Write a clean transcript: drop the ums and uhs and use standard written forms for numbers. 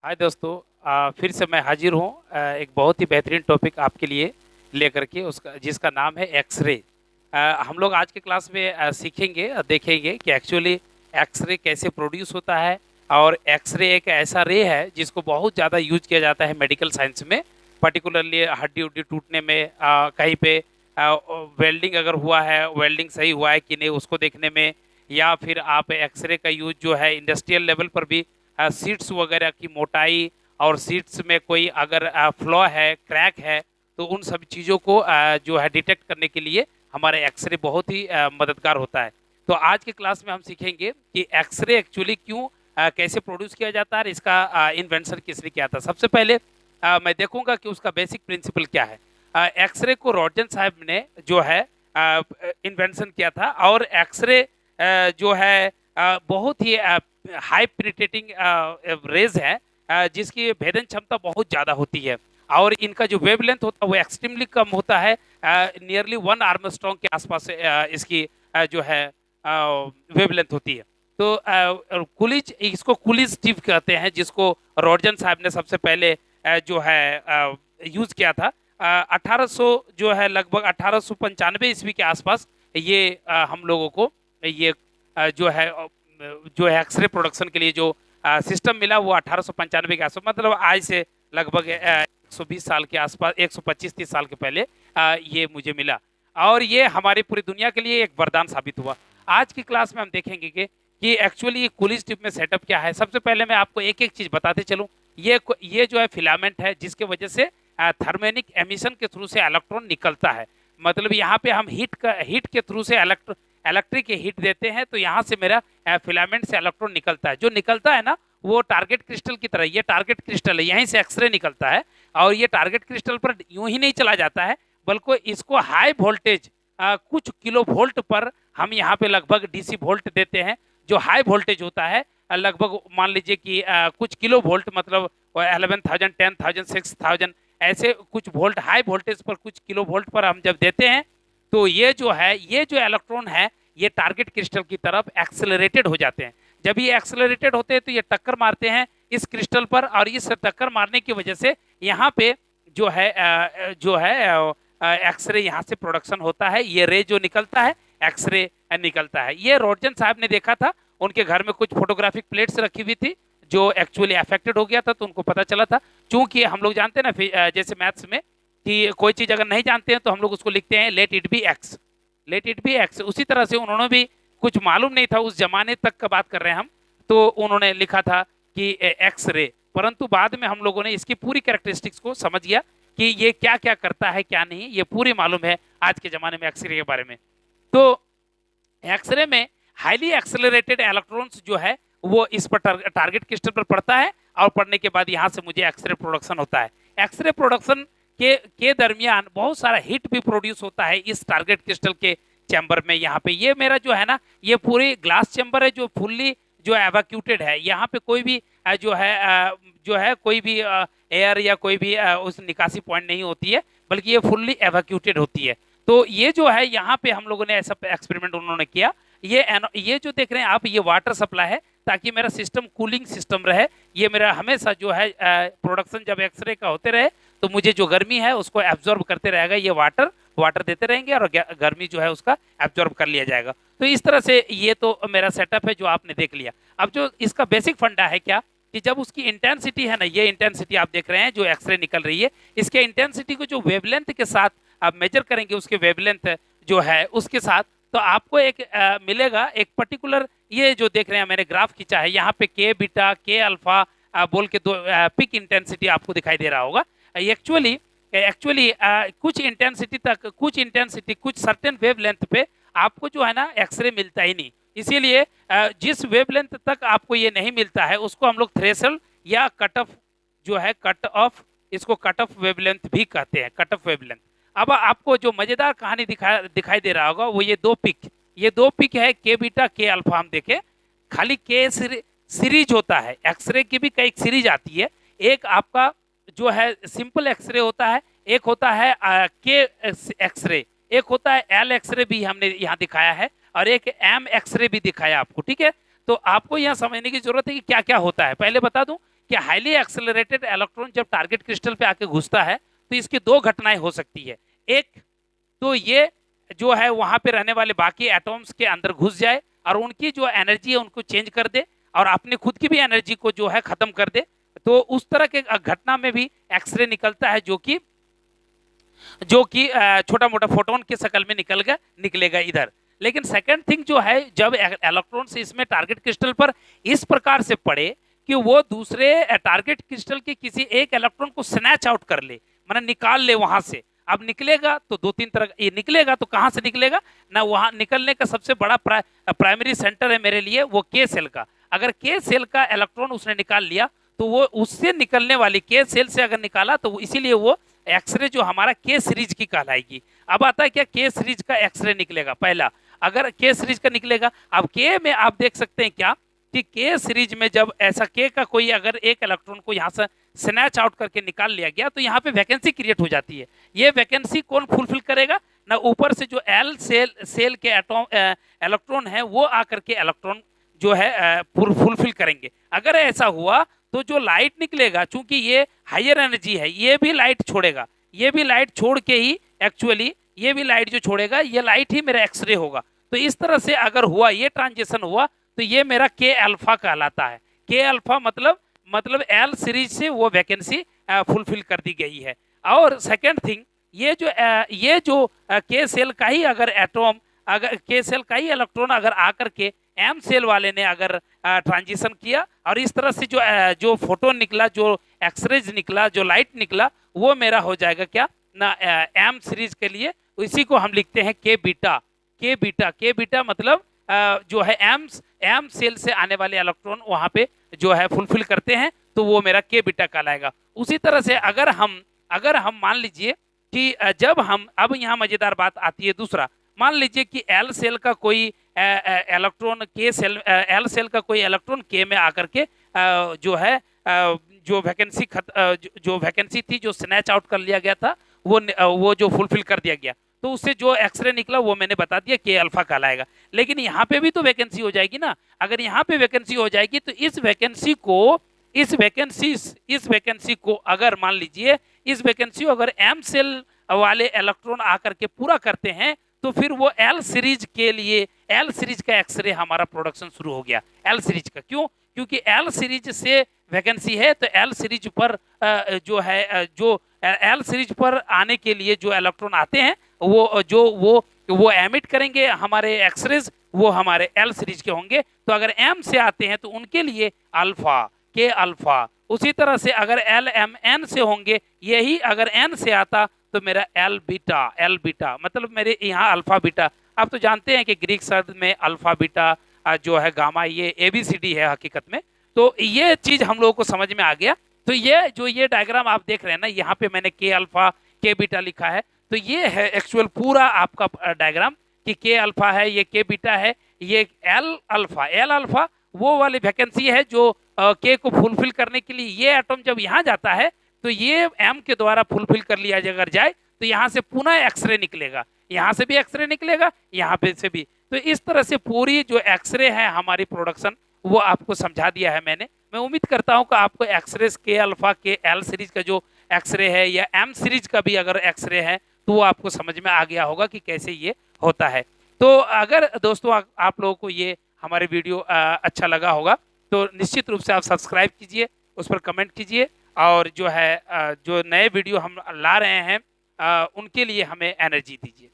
हाय दोस्तों। फिर से मैं हाजिर हूँ एक बहुत ही बेहतरीन टॉपिक आपके लिए लेकर के उसका जिसका नाम है एक्सरे। हम लोग आज के क्लास में सीखेंगे और देखेंगे कि एक्चुअली एक्सरे कैसे प्रोड्यूस होता है। और एक्सरे एक ऐसा रे है जिसको बहुत ज़्यादा यूज किया जाता है मेडिकल साइंस में, पर्टिकुलरली हड्डी उड्डी टूटने में, कहीं पे वेल्डिंग अगर हुआ है, वेल्डिंग सही हुआ है कि नहीं उसको देखने में, या फिर आप एक्सरे का यूज जो है इंडस्ट्रियल लेवल पर भी सीट्स वगैरह की मोटाई और सीट्स में कोई अगर फ्लॉ है, क्रैक है, तो उन सब चीज़ों को जो है डिटेक्ट करने के लिए हमारा एक्सरे बहुत ही मददगार होता है। तो आज के क्लास में हम सीखेंगे कि एक्सरे एक्चुअली क्यों कैसे प्रोड्यूस किया जाता है और इसका इन्वेंशन किसने किया था। सबसे पहले मैं देखूंगा कि उसका बेसिक प्रिंसिपल क्या है। एक्सरे को रॉटन साहब ने जो है इन्वेंशन किया था, और एक्सरे जो है बहुत ही हाई पेनिट्रेटिंग रेज है, जिसकी भेदन क्षमता बहुत ज़्यादा होती है, और इनका जो वेवलेंथ होता है वो एक्सट्रीमली कम होता है, नियरली 1 आर्मस्ट्रॉन्ग के आसपास इसकी जो है वेवलेंथ होती है। तो कुलिज, इसको कुलिज टिप कहते हैं, जिसको रॉटन साहब ने सबसे पहले जो है यूज किया था 1800 जो है लगभग 1895 ईस्वी के आसपास। ये हम लोगों को ये जो है एक्सरे प्रोडक्शन के लिए जो सिस्टम मिला वो 1895 के आसपास, मतलब आज से लगभग 120 साल के आसपास, 125-30 साल के पहले ये मुझे मिला, और ये हमारी पूरी दुनिया के लिए एक वरदान साबित हुआ। आज की क्लास में हम देखेंगे कि एक्चुअली ये कूलिज टिप में सेटअप क्या है। सबसे पहले मैं आपको एक एक चीज बताते चलूं। ये जो है फिलामेंट है, जिसके वजह से थर्मेनिक एमिशन के थ्रू से इलेक्ट्रॉन निकलता है। मतलब यहाँ पे हम हीट के थ्रू से इलेक्ट्रिक हीट देते हैं, तो यहाँ से मेरा फिलामेंट से इलेक्ट्रॉन निकलता है। जो निकलता है ना, वो टारगेट क्रिस्टल की तरह, ये टारगेट क्रिस्टल है, यहीं से एक्सरे निकलता है। और ये टारगेट क्रिस्टल पर यूं ही नहीं चला जाता है, बल्कि इसको हाई वोल्टेज कुछ किलो वोल्ट पर हम यहाँ पे लगभग डीसी वोल्ट देते हैं। जो हाई वोल्टेज होता है लगभग मान लीजिए कि कुछ किलो वोल्ट, मतलब 11,000, 10,000, 6,000, ऐसे कुछ वोल्ट, हाई वोल्टेज पर कुछ किलो वोल्ट पर हम जब देते हैं, तो ये जो इलेक्ट्रॉन है, ये टारगेट क्रिस्टल की तरफ एक्सेलरेटेड हो जाते हैं। जब ये एक्सेलरेटेड होते हैं तो ये टक्कर मारते हैं इस क्रिस्टल पर, और इस टक्कर मारने की वजह से यहाँ पे जो है एक्सरे यहाँ से प्रोडक्शन होता है। ये रे जो निकलता है, एक्सरे निकलता है। ये रॉटन साहब ने देखा था, उनके घर में कुछ फोटोग्राफिक प्लेट्स रखी हुई थी जो एक्चुअली अफेक्टेड हो गया था, तो उनको पता चला था। चूंकि हम लोग जानते हैं ना जैसे मैथ्स में कि कोई चीज अगर नहीं जानते हैं तो हम लोग उसको लिखते हैं let it be x, let it be x. उसी तरह से उन्होंने भी, कुछ मालूम नहीं था, उस जमाने तक का बात कर रहे हैं हम, तो उन्होंने लिखा था कि एक्स रे। परंतु बाद में हम लोगों ने इसकी पूरी कैरेक्टरिस्टिक्स को समझ गया कि ये क्या क्या करता है, क्या नहीं, ये पूरी मालूम है आज के जमाने में एक्सरे के बारे में। तो एक्सरे में हाईली एक्सेलरेटेड इलेक्ट्रॉन्स जो है वो इस पर टारगेट क्रिस्टल पर पड़ता है, और पड़ने के बाद यहाँ से मुझे एक्सरे प्रोडक्शन होता है। एक्सरे प्रोडक्शन के दरमियान बहुत सारा हीट भी प्रोड्यूस होता है इस टारगेट क्रिस्टल के चैम्बर में। यहाँ पे ये मेरा जो है ना, ये पूरी ग्लास चैम्बर है जो फुल्ली जो एवाक्यूटेड है। यहाँ पे कोई भी जो है कोई भी एयर या कोई भी उस निकासी पॉइंट नहीं होती है, बल्कि ये फुल्ली एवाक्यूटेड होती है। तो ये जो है यहाँ पे हम लोगों ने ऐसा एक्सपेरिमेंट उन्होंने किया। ये जो देख रहे हैं आप, ये वाटर सप्लाई है, ताकि मेरा सिस्टम कूलिंग सिस्टम रहे। ये मेरा हमेशा जो है प्रोडक्शन जब एक्सरे का होते रहे, तो मुझे जो गर्मी है उसको एब्जॉर्ब करते रहेगा। ये वाटर देते रहेंगे और गर्मी जो है उसका एब्जॉर्ब कर लिया जाएगा। तो इस तरह से ये तो मेरा सेटअप है जो आपने देख लिया। अब जो इसका बेसिक फंडा है क्या, कि जब उसकी इंटेंसिटी है ना, ये इंटेंसिटी आप देख रहे हैं जो एक्सरे निकल रही है, इसके इंटेंसिटी को जो वेवलेंथ के साथ आप मेजर करेंगे, उसके वेवलेंथ जो है उसके साथ, तो आपको एक मिलेगा एक पर्टिकुलर, ये जो देख रहे हैं मैंने ग्राफ खींचा है, यहाँ पे के बीटा के अल्फा बोल के दो पिक इंटेंसिटी आपको दिखाई दे रहा होगा। एक्चुअली कुछ सर्टेन वेवलेंथ पे आपको जो है ना एक्सरे मिलता ही नहीं। इसीलिए जिस वेवलेंथ तक आपको ये नहीं मिलता है उसको हम लोग थ्रेशोल्ड या कट ऑफ जो है, कट ऑफ, इसको कट ऑफ वेवलेंथ भी कहते हैं, कट ऑफ वेवलेंथ। अब आपको जो मजेदार कहानी दिखाई दे रहा होगा वो ये दो पिक है, के बीटा के अल्फा। हम देखें, खाली के सीरीज होता है, एक्सरे की भी कई सीरीज आती है। एक आपका जो है सिंपल एक्सरे होता है, एक होता है के एक्सरे, एक होता है एल एक्सरे भी हमने यहाँ दिखाया है, और एक एम एक्सरे भी दिखाया आपको। ठीक है, तो आपको यहाँ समझने की जरूरत है कि क्या क्या होता है। पहले बता दूं कि हाईली एक्सेलरेटेड इलेक्ट्रॉन जब टारगेट क्रिस्टल पे आके घुसता है तो इसकी दो घटनाएं हो सकती है। एक तो ये जो है वहां पे रहने वाले बाकी एटॉम्स के अंदर घुस जाए और उनकी जो एनर्जी है उनको चेंज कर दे और अपने खुद की भी एनर्जी को जो है खत्म कर दे। तो उस तरह के घटना में भी एक्सरे निकलता है जो कि छोटा मोटा फोटोन के शक्ल में निकलेगा इधर। लेकिन सेकंड थिंग जो है, जब इलेक्ट्रॉन्स इसमें टारगेट क्रिस्टल पर इस प्रकार से पड़े कि वो दूसरे टारगेट क्रिस्टल के किसी एक इलेक्ट्रॉन को स्नैच आउट कर ले, माना निकाल ले वहां से। अब निकलेगा तो दो तीन तरह ये निकलेगा, तो कहां से निकलेगा ना, वहां निकलने का सबसे बड़ा प्राइमरी सेंटर है मेरे लिए वो के सेल का। अगर के सेल का इलेक्ट्रॉन उसने निकाल लिया तो वो उससे निकलने वाली के सेल से अगर निकाला तो इसीलिए वो एक्सरे जो हमारा के सीरीज की कहलाएगी। अब आता है क्या, के सीरीज का एक्सरे निकलेगा पहला, अगर के सीरीज का निकलेगा। अब के में आप देख सकते हैं क्या कि के सीरीज में जब ऐसा के का कोई अगर एक इलेक्ट्रॉन को यहाँ से स्नैच आउट करके निकाल लिया गया तो यहाँ पे वैकेंसी क्रिएट हो जाती है। ये वैकेंसी कौन फुलफिल करेगा ना, ऊपर से जो एल सेल के इलेक्ट्रॉन है वो आकर के इलेक्ट्रॉन जो है फुलफिल करेंगे। अगर ऐसा हुआ तो जो लाइट निकलेगा, चूंकि ये हायर एनर्जी है, ये भी लाइट छोड़ेगा, ये भी लाइट छोड़ के ही एक्चुअली ये भी लाइट जो छोड़ेगा ये लाइट ही मेरा एक्सरे होगा। तो इस तरह से अगर हुआ, ये ट्रांजिशन हुआ तो ये मेरा के अल्फा कहलाता है। के अल्फा मतलब एल सीरीज से वो वैकेंसी फुलफिल कर दी गई है। और सेकेंड थिंग, ये जो के सेल का ही अगर एटॉम, अगर के सेल का ही इलेक्ट्रॉन अगर आकर के एम सेल वाले ने अगर ट्रांजिशन किया और इस तरह से जो फोटोन निकला, जो एक्सरेज निकला, जो लाइट निकला, वो मेरा हो जाएगा क्या ना एम सीरीज के लिए। इसी को हम लिखते हैं के बीटा। के बीटा मतलब जो है एम सेल से आने वाले इलेक्ट्रॉन वहां पे जो है फुलफिल करते हैं तो वो मेरा के बीटा कहलाएगा। उसी तरह से अगर हम मान लीजिए कि जब हम, अब यहाँ मजेदार बात आती है दूसरा, मान लीजिए कि एल सेल का कोई इलेक्ट्रॉन के सेल, एल सेल का कोई इलेक्ट्रॉन के में आकर के जो है जो वैकेंसी थी, जो स्नैच आउट कर लिया गया था, वो जो फुलफिल कर दिया गया, तो उससे जो एक्सरे निकला वो मैंने बता दिया के अल्फा कहलाएगा। लेकिन यहाँ पे भी तो वैकेंसी हो जाएगी ना। अगर यहाँ पे वैकेंसी हो जाएगी तो इस वैकेंसी को अगर मान लीजिए इस वैकेंसी को अगर एम सेल वाले इलेक्ट्रॉन आकर के पूरा करते हैं तो फिर वो एल सीरीज के लिए, एल सीरीज का एक्सरे हमारा प्रोडक्शन शुरू हो गया। एल सीरीज का क्यों, क्योंकि एल सीरीज से वैकेंसी है तो एल सीरीज पर जो एल सीरीज पर आने के लिए जो इलेक्ट्रॉन आते हैं वो एमिट करेंगे हमारे एक्सरेज, वो हमारे एल सीरीज के होंगे। तो अगर एम से आते हैं तो उनके लिए अल्फा, के अल्फा। उसी तरह से अगर एल एम एन से होंगे, यही अगर एन से आता तो मेरा एल बीटा मतलब मेरे यहाँ अल्फा बीटा। आप तो जानते हैं कि ग्रीक शब्द में अल्फा बीटा जो है गामा, ये ABCD है हकीकत में। तो ये चीज हम लोगों को समझ में आ गया। तो ये डायग्राम आप देख रहे हैं ना, यहाँ पे मैंने के अल्फा के बीटा लिखा है। तो ये है एक्चुअल पूरा आपका डायग्राम कि के अल्फा है, ये के बीटा है, ये एल अल्फा वो वाली वैकेंसी है जो के को फुलफिल करने के लिए ये एटम जब यहाँ जाता है तो ये एम के द्वारा फुलफिल कर लिया अगर जाए तो यहाँ से पुनः एक्सरे निकलेगा, यहाँ से भी एक्सरे निकलेगा, यहाँ पे से भी। तो इस तरह से पूरी जो एक्सरे है हमारी प्रोडक्शन वो आपको समझा दिया है मैंने। मैं उम्मीद करता हूँ कि आपको एक्सरे के अल्फा के एल सीरीज का जो एक्सरे है या एम सीरीज का भी अगर एक्सरे है तो वो आपको समझ में आ गया होगा कि कैसे ये होता है। तो अगर दोस्तों आप लोगों को ये हमारे वीडियो अच्छा लगा होगा तो निश्चित रूप से आप सब्सक्राइब कीजिए, उस पर कमेंट कीजिए और जो है जो नए वीडियो हम ला रहे हैं उनके लिए हमें एनर्जी दीजिए।